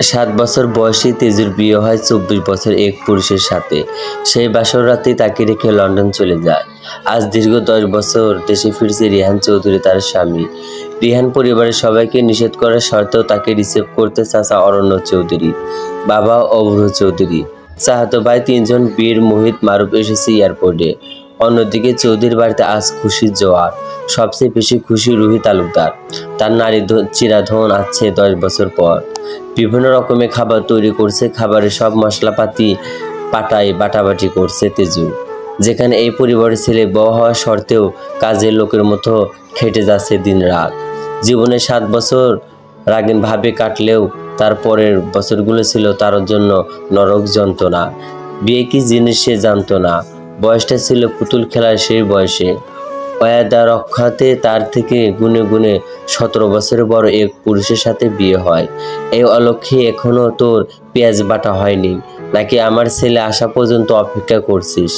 7 বছর বয়সী তেজুর বিয়ে হয় 24 বছর এক পুরুষের সাথে। সেই বাসর রাতেই তাকে রেখে লন্ডন চলে যায়। আজ দীর্ঘ 10 বছর দেশে ফিরছে রিহান চৌধুরী তার স্বামী। রিহান পরিবারের সবাইকে নিষেধ করার শর্তেও তাকে রিসিভ করতে চাচা অরণ্য চৌধুরী, বাবা অভ্র চৌধুরী, চাচাতো ভাই 3 জন বীর মোহিত মারুফ এসেছে এয়ারপোর্টে। অন্যদিকে চৌধুরীর বাড়িতে আজ খুশির জোয়ার। সবচেয়ে বেশি খুশি রুহি তালুকদার। তার নারী চিরাধন আছে 10 বছর পর। বিভিন্ন রকমের খাবার তৈরি করছে, খাবারের সব মশলাপাতি বাটাবাটি করছে তেজু। যেখানে এই পরিবারের ছেলে বউ হওয়া সত্ত্বেও কাজের লোকের মতো খেটে যাচ্ছে দিন রাত। জীবনে 7 বছর রাগীনভাবে কাটলেও তার পরের বছরগুলো ছিল তার জন্য নরক যন্ত্রণা। বিয়ে কি জিনিস সে জানতো না। বয়সটা ছিল পুতুল খেলার সেই বয়সে। ওয়াদা রক্ষাতে তার থেকে গুনে গুনে 17 বছরের বড় এক পুরুষের সাথে বিয়ে হয়। এই অলক্ষ্যে এখনো তোর পেঁয়াজ বাটা হয়নি নাকি আমার ছেলে আসা পর্যন্ত অপেক্ষা করছিস?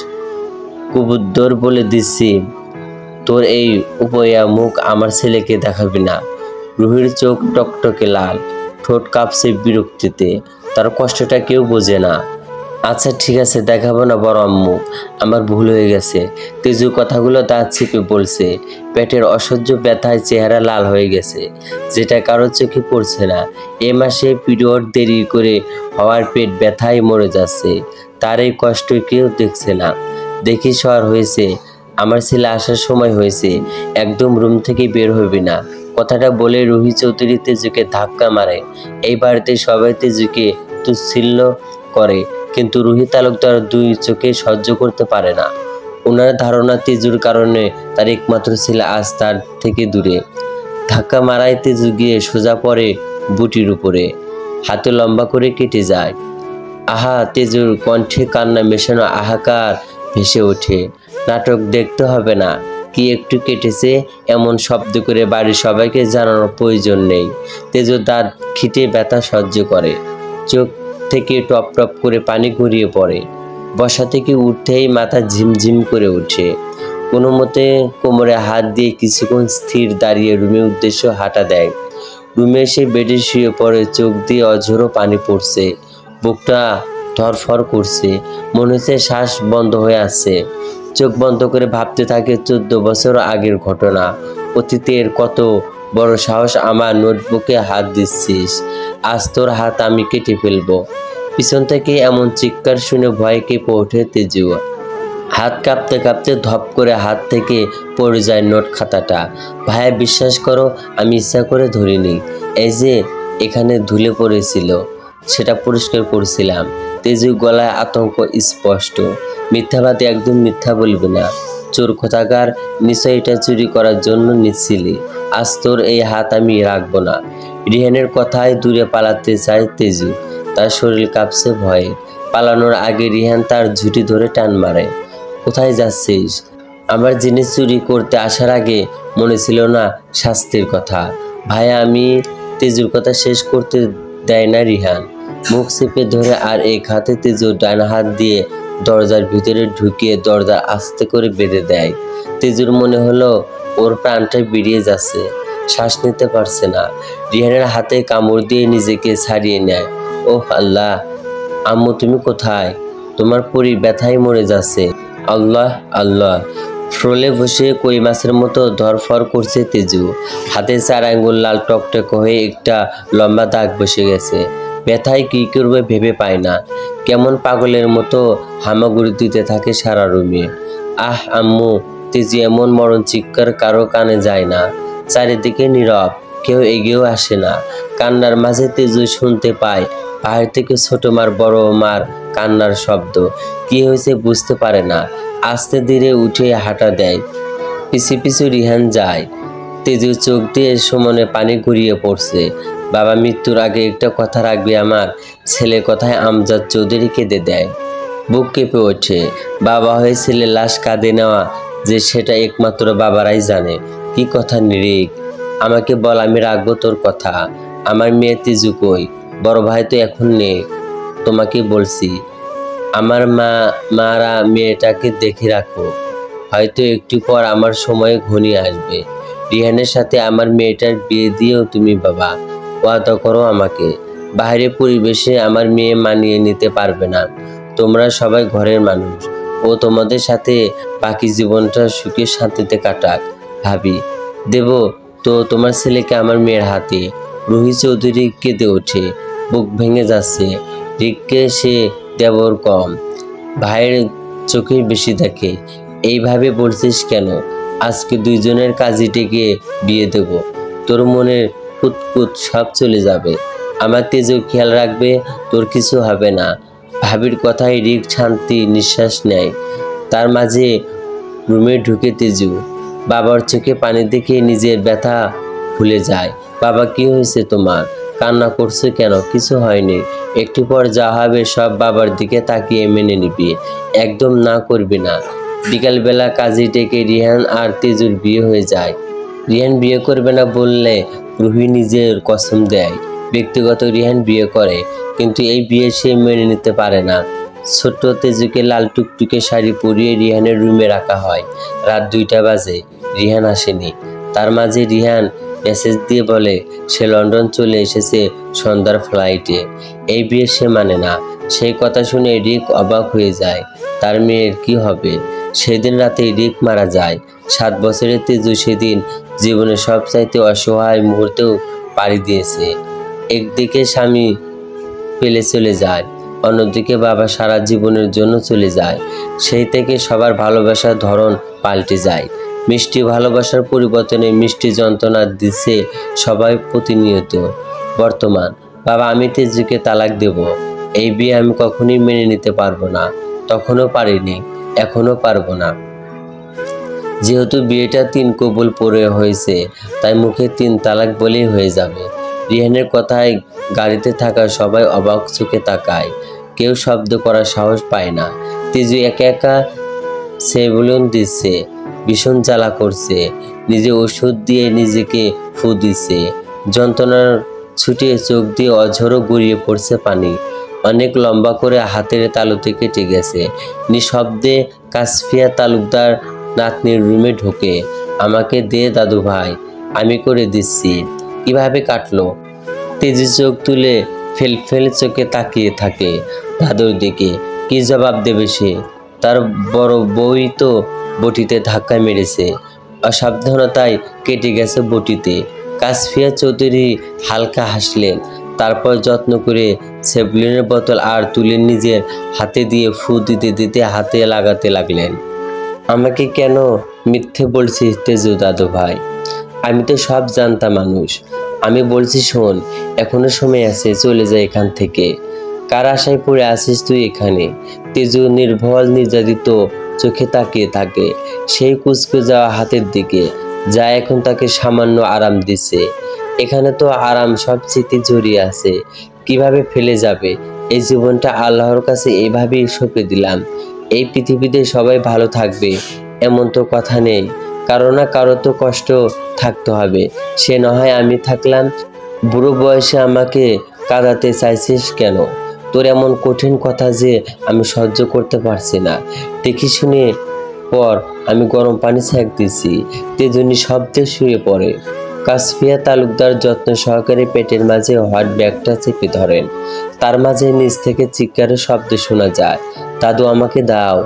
কুবুদ্দর বলে দিচ্ছি, তোর এই উপয়া মুখ আমার ছেলেকে দেখাবি না। রুহির চোখ টকটকে লাল, ঠোঁট কাঁপছে বিরক্তিতে। তার কষ্টটা কেউ বোঝে না। আচ্ছা ঠিক আছে, দেখাবো না বড় আম্মু, আমার ভুল হয়ে গেছে। তেজু কথাগুলো দাঁত চিপে বলছে। পেটের অসহ্য ব্যথায় চেহারা লাল হয়ে গেছে, যেটা কারোর চোখে পড়ছে না। এ মাসে পিরিয়ড দেরি করে হওয়ার পেট ব্যথায় মরে যাচ্ছে। তার এই কষ্ট কেউ দেখছে না। দেখি সর হয়েছে, আমার ছেলে আসার সময় হয়েছে, একদম রুম থেকে বের হবি না। কথাটা বলে রুহি চৌধুরী তেজুকে ধাক্কা মারে। এই বাড়িতে সবাই তেজুকে তুচ্ছিল্য করে, কিন্তু রুহি তালুকদার 2 চোখে সহ্য করতে পারে না। ওনার ধারণা তেজুর কারণে তার একমাত্র ছেলে আজ তার থেকে দূরে। ধাক্কা মারায় তেজু গিয়ে সোজা পড়ে বুটির উপরে, হাতে লম্বা করে কেটে যায়। আহা! তেজুর কণ্ঠে কান্না মেশানো হাহাকার ভেসে ওঠে। নাটক দেখতে হবে না, কি একটু কেটেছে এমন শব্দ করে বাড়ির সবাইকে জানানোর প্রয়োজন নেই। তেজু দাঁত খিটে ব্যথা সহ্য করে, চোখ থেকে টপ টপ করে পানি গড়িয়ে পড়ে। বসা থেকে উঠতেই মাথা ঝিমঝিম করে ওঠে। কোনো মতে কোমরে হাত দিয়ে কিছুক্ষণ স্থির দাঁড়িয়ে রুমের উদ্দেশ্যে হাঁটা দেয়। রুমে এসে বেডে শুয়ে পড়ে, চোখ দিয়ে অঝোরো পানি পড়ছে, বুকটা ধরফর করছে, মনে হচ্ছে শ্বাস বন্ধ হয়ে আসছে। চোখ বন্ধ করে ভাবতে থাকে 14 বছর আগের ঘটনা। অতীতের কত বড় সাহস আমার নোটবুকে হাত দিচ্ছিস, আজ তোর হাত আমি কেটে ফেলবো। পিছন থেকে এমন চিৎকার শুনে ভয়ে কেঁপে ওঠে তেজু। হাত কাঁপতে কাঁপতে ধপ করে হাত থেকে পড়ে যায় নোট খাতাটা। ভাইয়া বিশ্বাস করো, আমি ইচ্ছা করে ধরিনি। এই যে এখানে ধুলে পড়েছিল, সেটা পরিষ্কার করছিলাম। তেজু গলায় আতঙ্ক স্পষ্ট। মিথ্যাবাদী, একদম মিথ্যা বলবি না। চোর কোথাকার, নিশ্চয় এটা চুরি করার জন্য নিচ্ছিলি। আজ তোর এই হাত আমি রাখবো না। রিহানের কথায় দূরে পালাতে চায় তেজু। তার শরীর কাঁপছে ভয়ে। পালানোর আগে রিহান তার ঝুঁটি ধরে টান মারে। কোথায় যাচ্ছিস? আমার জিনিস চুরি করতে আসার আগে মনে ছিল না শাস্তির কথা? ভাইয়া আমি। তেজুর কথা শেষ করতে দেয় না রিহান। মুখ চেপে ধরে আর এক হাতে তেজুর ডান হাত দিয়ে দরজার ভিতরে ঢুকিয়ে দরজা আস্তে করে বেঁধে দেয়। তেজুর মনে হলো ওর প্রাণটা বেরিয়ে যাচ্ছে, শ্বাস নিতে পারছে না। রিহানের হাতে কামড় দিয়ে নিজেকে ছাড়িয়ে নেয়। ওহ আল্লাহ! আম্মু তুমি কোথায়? তোমার পরি ব্যথায় মরে যাচ্ছে। আল্লাহ আল্লাহ! ফ্লোরে বসে কই মাছের মতো ধরফর করছে তেজু। হাতে 4 আঙ্গুল লাল টকটক হয়ে একটা লম্বা দাগ বসে গেছে। ব্যথায় কী করবে ভেবে পায় না। কেমন পাগলের মতো হামাগুড়ি দিতে থাকে সারা রুমে। আহ আম্মু! তেজু এমন মরণ চিৎকার কারো কানে যায় না। চারিদিকে নীরব, কেউ এগিয়েও আসে না। কান্নার মাঝে তেজু শুনতে পায় বাহির থেকে ছোট মার বড় মার কান্নার শব্দ। কি হয়েছে বুঝতে পারে না। আস্তে ধীরে উঠে হাঁটা দেয়। পিছু পিছু রিহান যায়। তেজুর চোখ দিয়ে সমানে পানি গড়িয়ে পড়ছে। বাবা মৃত্যুর আগে একটা কথা রাখবে আমার? ছেলে কথায় আমজাদ চৌধুরী কেঁদে দেয়। বুক কেঁপে ওঠে। বাবা হয়ে ছেলে লাশ কাঁদে নেওয়া যে সেটা একমাত্র বাবারাই জানে। কি কথা নিরিক, আমাকে বল, আমি রাখবো তোর কথা। আমার মেয়ে তেজু কই? বড় ভাই তো এখন নেই। তোমাকে বলছি, আমার মারা মেয়েটাকে দেখে রাখো। হয়তো একটু পর আমার সময় ঘনিয়ে আসবে। রিহানের সাথে আমার মেয়েটার বিয়ে দিয়েও তুমি বাবা, ওয়াদা করো আমাকে। বাইরের পরিবেশে আমার মেয়ে মানিয়ে নিতে পারবে না। তোমরা সবাই ঘরের মানুষ, ও তোমাদের সাথে বাকি জীবনটা সুখে শান্তিতে কাটাক। ভাবি, দেব তো তোমার ছেলেকে আমার মেয়ের হাতে। রুহি চৌধুরী কেঁদে ওঠে, বুক ভেঙে যাচ্ছে। রিককে সে দেবর কম, ভাইয়ের চোখে বেশি দেখে। এইভাবে বলছিস কেন? আজকে দুইজনের কাজী ডেকে বিয়ে দেব। তোর মনের কুতকুত সব চলে যাবে। আমার তেজও খেয়াল রাখবে, তোর কিছু হবে না। ভাবির কথায় রিক শান্তি নিঃশ্বাস নেয়। তার মাঝে রুমে ঢুকে তেজু বাবার চোখে পানি দেখে নিজের ব্যথা ভুলে যায়। বাবা, কি হয়েছে তোমার? কান্না করছো কেন? কিছু হয়নি, একটু পর যা হবে সব বাবার দিকে তাকিয়ে মেনে নিবি, একদম না করবি না। বিকালবেলা কাজী ডেকে রিহান আর তেজুর বিয়ে হয়ে যায়। রিহান বিয়ে করবে না বললে রুহি নিজের কসম দেয় ব্যক্তিগত রিহান বিয়ে করে, কিন্তু এই বিয়ে সে মেনে নিতে পারে না। ছোট্ট তেজুকে লাল টুকটুকে শাড়ি পরিয়ে রিহানের রুমে রাখা হয়। রাত 2টা বাজে, রিহান আসেনি। তার মাঝে রিহান মেসেজ দিয়ে বলে সে লন্ডন চলে এসেছে সন্ধ্যার ফ্লাইটে। এই বিয়ে সে মানে না। সেই কথা শুনে রিক অবাক হয়ে যায়। তার মেয়ের কি হবে? সেদিন রাতে রিক মারা যায়। 7 বছরের তেজু সেদিন জীবনের সবচাইতে অসহায় মুহূর্তেও পাড়ি দিয়েছে। একদিকে স্বামী পেলে চলে যায়, অন্যদিকে বাবা সারা জীবনের জন্য চলে যায়। সেই থেকে সবার ভালোবাসার ধরন পাল্টে যায়। মিষ্টি ভালোবাসার পরিবর্তনে মিষ্টি যন্ত্রণা দিচ্ছে সবাই প্রতিনিয়ত। বর্তমান, বাবা আমি তেজুকে তালাক দেব। এই বিয়ে আমি কখনোই মেনে নিতে পারবো না। তখনও পারিনি, এখনো পারবো না। যেহেতু বিয়েটা 3 কবুল পড়ে হয়েছে, তাই মুখে 3 তালাক বলেই হয়ে যাবে। রিহানের কথায় গাড়িতে থাকা সবাই অবাক চোখে তাকায়, কেউ শব্দ করার সাহস পায় না। তেজু একা একা সেবুলন দিচ্ছে, ভীষণ জ্বালা করছে। নিজে ওষুধ দিয়ে নিজেকে ফু দিচ্ছে। যন্ত্রণার ছুটে চোখ দিয়ে অঝরো গড়িয়ে পড়ছে পানি। অনেক লম্বা করে হাতের তালুতে কেটে গেছে। নিঃশব্দে কাসফিয়া তালুকদার নাতনির রুমে ঢোকে। আমাকে দে দাদু ভাই, আমি করে দিচ্ছি। কিভাবে কাটলো? তেজি চোখ তুলে ফেল চোখে তাকিয়ে থাকে দাদুর দিকে। কি জবাব দেবে সে? তার বড় বউই তো বটিতে ধাক্কা মেরেছে, অসাবধানতায় কেটে গেছে বটিতে। কাসফিয়া চৌধুরী হালকা হাসলেন, তারপর যত্ন করে সেভলিনের বোতল আর তুলে নিজের হাতে দিয়ে ফু দিতে দিতে হাতে লাগাতে লাগলেন। আমাকে কেন মিথ্যে বলছিস তেজু দাদু ভাই? আমি তো সব জানতা মানুষ। আমি বলছি শোন, এখনো সময় আছে, চলে যায় এখান থেকে। কার আশায় পড়ে আসিস তুই এখানে? তেজু নির্ভল নির্যাতিত চোখে তাকিয়ে থাকে সেই কুচকে যাওয়া হাতের দিকে, যা এখন তাকে সামান্য আরাম দিচ্ছে। এখানে তো আরাম সব স্মৃতি জড়িয়ে আছে, কিভাবে ফেলে যাবে? এই জীবনটা আল্লাহর কাছে এইভাবেই সঁপে দিলাম। এই পৃথিবীতে সবাই ভালো থাকবে এমন তো কথা নেই, কারো না কারো তো কষ্ট থাকতে হবে। সে না হয় আমি থাকলাম। বুড়ো বয়সে আমাকে কাঁদাতে চাইছিস কেন? তোর এমন কঠিন কথা যে আমি সহ্য করতে পারছি না। দেখি শুনে পর, আমি গরম পানি সেঁক দিছি। তেজুনি শব্দে শুয়ে পড়ে। কাসফিয়া তালুকদার যত্ন সহকারে পেটের মাঝে হট ব্যাগটা চেপে ধরেন। তার মাঝে নিচ থেকে চিৎকারের শব্দ শোনা যায়, দাদু আমাকে দাও,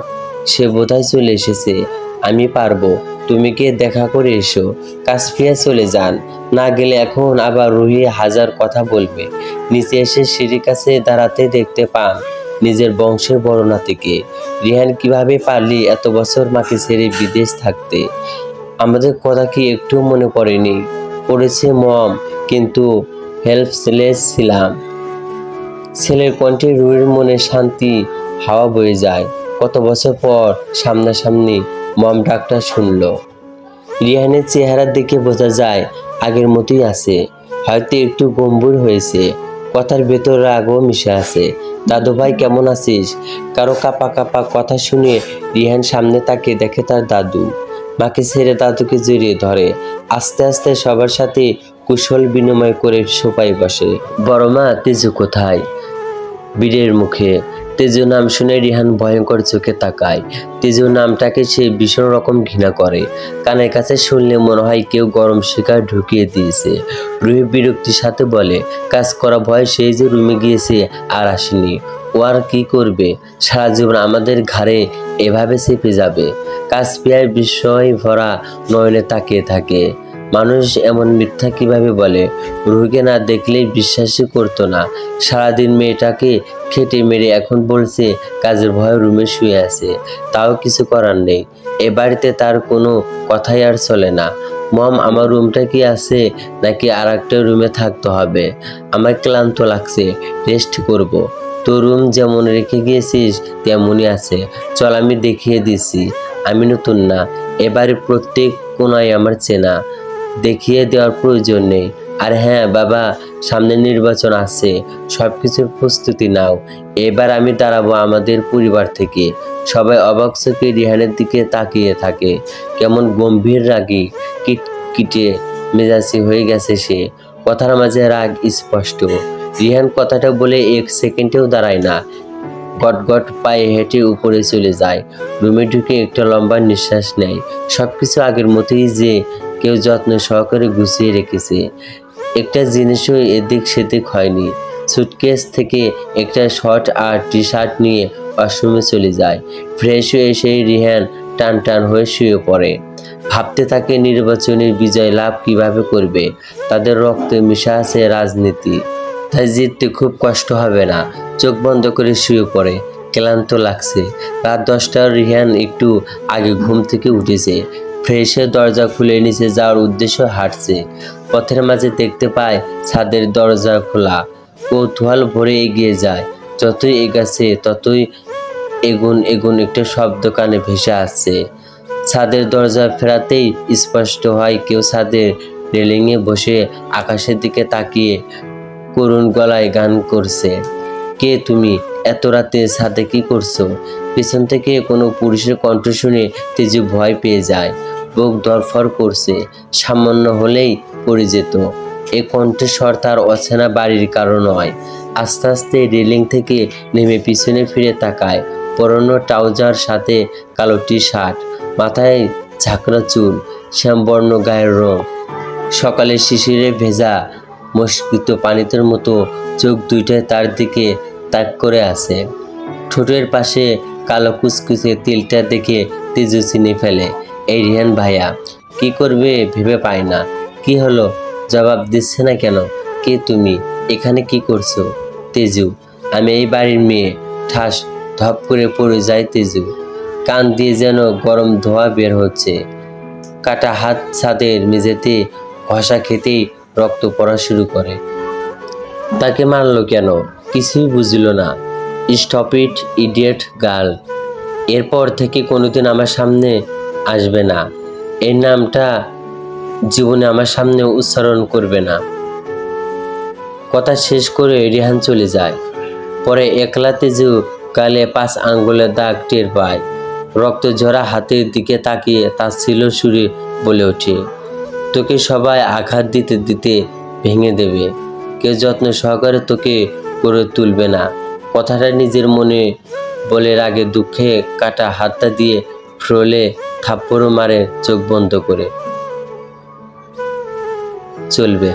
সে বোধহয় চলে এসেছে, আমি পারবো, তুমি গিয়ে দেখা করে এসো। কাসফিয়া চলে যান। না গেলে এখন আবার রুহি হাজার কথা বলবে। নিচে এসে সিঁড়ির কাছে দাঁড়াতে দেখতে পান নিজের বংশের বড় নাতিকে। রিহান, কিভাবে পারলি এত বছর মাকে ছেড়ে বিদেশ থাকতে? আমাদের কথা কি একটু মনে পড়েনি? পড়েছে মম, কিন্তু হেল্পলেস ছিলাম। ছেলের কণ্ঠে রুহির মনে শান্তি হাওয়া বয়ে যায়। কত বছর পর সামনাসামনি মম ডাকটা শুনল। রিহানের চেহারা দেখে বোঝা যায় আগের মতোই আছে, হয়তো একটু গম্ভীর হয়েছে। কথার ভেতর রাগও মিশে আছে। দাদু ভাই কেমন আছিস? কারো কাপা কাপা কথা শুনে রিহান সামনে তাকিয়ে দেখে তার দাদু। মাকে ছেড়ে দাদুকে জড়িয়ে ধরে। আস্তে আস্তে সবার সাথে কুশল বিনিময় করে সোফায় বসে। বড় মা তেজু কোথায়? বীরের মুখে তেজু নাম শুনে রিহান ভয়ঙ্কর চোখে তাকায়। তেজু নামটাকে সে ভীষণ রকম ঘৃণা করে। কানের কাছে শুনলে মনে হয় কেউ গরম শিকার ঢুকিয়ে দিয়েছে। রুহি বিরক্তির সাথে বলে, কাজ করা ভয় সেই যে রুমে গিয়েছে আর আসেনি। ও আর কি করবে? সারা জীবন আমাদের ঘাড়ে এভাবে চেপে যাবে। কাসপিয়ার বিস্ময় ভরা নয়নে তাকিয়ে থাকে। মানুষ এমন মিথ্যা কিভাবে বলে? রুহিকে না দেখলেই বিশ্বাসই করতো না। সারাদিন মেয়েটাকে খেটে মেরে এখন বলছে কাজের ভয়ে রুমে শুয়ে আছে। তাও কিছু করার নেই। এ বাড়িতে তার কোনো কথাই আর চলে না। মম, আমার রুমটা কি আছে নাকি আর একটা রুমে থাকতে হবে? আমার ক্লান্ত লাগছে, রেস্ট করব। তোর রুম যেমন রেখে গিয়েছিস তেমনই আছে, চল আমি দেখিয়ে দিচ্ছি। আমি নতুন না, এবারে প্রত্যেক কোনায় আমার চেনা, দেখিয়ে দেওয়ার প্রয়োজন নেই। আর হ্যাঁ বাবা, সামনে নির্বাচন আছে, সব কিছুর প্রস্তুতি নাও। এবার আমি দাঁড়াবো আমাদের পরিবার থেকে। সবাই অবাক চোখে রিহানের দিকে তাকিয়ে থাকে। কেমন গম্ভীর রাগী কিটকিটে মেজাজি হয়ে গেছে সে। কথার মাঝে রাগ স্পষ্ট। রিহান কথাটা বলে এক সেকেন্ডেও দাঁড়ায় না। গটগট পায়ে হেঁটে উপরে চলে যায়। রুমে ঢুকে একটা লম্বা নিঃশ্বাস নেয়। সবকিছু আগের মতোই যে কেউ যত্ন সহকারে গুছিয়ে রেখেছে। একটা জিনিসও এদিক সেদিক হয়নি। সুটকেস থেকে একটা শর্ট আর টি শার্ট নিয়ে ওয়াশরুমে চলে যায়। ফ্রেশ হয়ে সেই রিহান টান টান হয়ে শুয়ে পড়ে। ভাবতে থাকে নির্বাচনের বিজয় লাভ কিভাবে করবে। তাদের রক্তে মিশা আছে রাজনীতি, তাই জিততে খুব কষ্ট হবে না। চোখ বন্ধ করে শুয়ে পড়ে। ক্লান্ত লাগছে। রাত 10টার রিহান একটু আগে ঘুম থেকে উঠেছে। ফ্রেশ হয়ে দরজা খুলে নিচে যাওয়ার উদ্দেশ্য হাঁটছে। পথের মাঝে দেখতে পায় ছাদের দরজা খোলা। কৌতূহল ভরে এগিয়ে যায়। যতই এগাচ্ছে ততই এগুন একটা শব্দ কানে ভেসে আসছে। ছাদের দরজা ফেরাতেই স্পষ্ট হয় কেউ ছাদের রেলিংয়ে বসে আকাশের দিকে তাকিয়ে করুণ গলায় গান করছে। কে তুমি? এত রাতে ছাদে কি করছো? পিছন থেকে কোনো পুরুষের কণ্ঠ শুনে তেজু ভয় পেয়ে যায়। বুক ধড়ফড় করছে। সামান্য হলেই পড়ে যেত। এ কণ্ঠস্বর তার অচেনা বাড়ির কারণ নয়। আস্তে আস্তে রেলিং থেকে নেমে পিছনে ফিরে তাকায়। পরনো ট্রাউজার সাথে কালো টি শার্ট, মাথায় ঝাঁকড়া চুল, শ্যামবর্ণ গায়ের রং। সকালে শিশিরে ভেজা মস্কিত পানিতের মতো চোখ দুইটায় তার দিকে তাক করে আছে। ঠোঁটের পাশে কালো কুচকুচে তিলটা দেখে তেজু চিনে ফেলে। এই রিহান ভাইয়া। কি করবে ভেবে পায় না। কি হলো? জবাব দিচ্ছে না কেন? কে তুমি? এখানে কি করছো? তেজু, আমি এই বাড়ির মেয়ে। ঠাস ধপ করে পড়ে যায় তেজু। কান দিয়ে যেন গরম ধোঁয়া বের হচ্ছে। কাটা হাত ছাদের মেঝেতে ঘষা খেতেই রক্ত পড়া শুরু করে। তাকে মারলো কেন? কিছুই বুঝল না। Stop it idiot girl. এরপর থেকে কোনোদিন আমার সামনে আসবে না। এই নামটা জীবনে আমার সামনে উচ্চারণ করবে না। কথা শেষ করে রিহান চলে যায়। পরে একলা তেজু গালে 5 আঙ্গুলের দাগ টের পায়। রক্ত ঝরা হাতের দিকে তাকিয়ে তাচ্ছিল্য সুরে বলে ওঠে, তোকে সবাই আঘাত দিতে দিতে ভেঙে দেবে। কেউ যত্ন সহকারে তোকে করে তুলবে না। কথাটা নিজের মনে বলে রাগে দুঃখে কাটা হাতটা দিয়ে ফ্লোরে থাপ্পড় মারে চোখ বন্ধ করে। চলবে।